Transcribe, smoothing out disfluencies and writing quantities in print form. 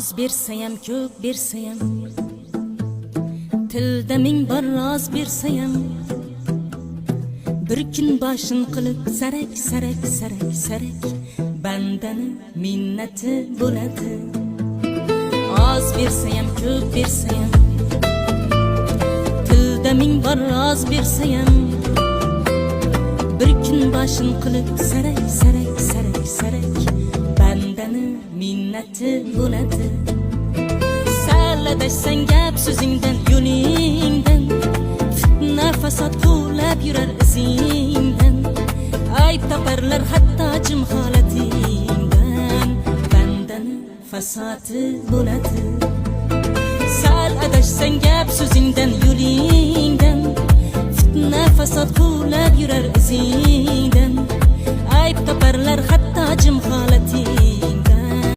oz bersayam ko'p bersayam, tilda ming bor roz bersayam, bir kun boshim qilib sarak sarak sarak sarak, bandani minnati bo'ladi. Oz bersayam ko'p bersayam, tilda ming bor roz bersayam, bir kun boshim qilib sarak sarak sarak sarak, bandani minnati bo'ladi. Sal adashsang gap so'zingdan, yo'lingdan, fitna fasod quvlab yurar izingdan, ayb toparlar hatto jim holatingdan, bandani fasodi bo'ladi. Sal adashsang gap so'zingdan, yo'lingdan, fitna fasod quvlab yurar izingdan, ayb toparlar hatto jim holatingdan,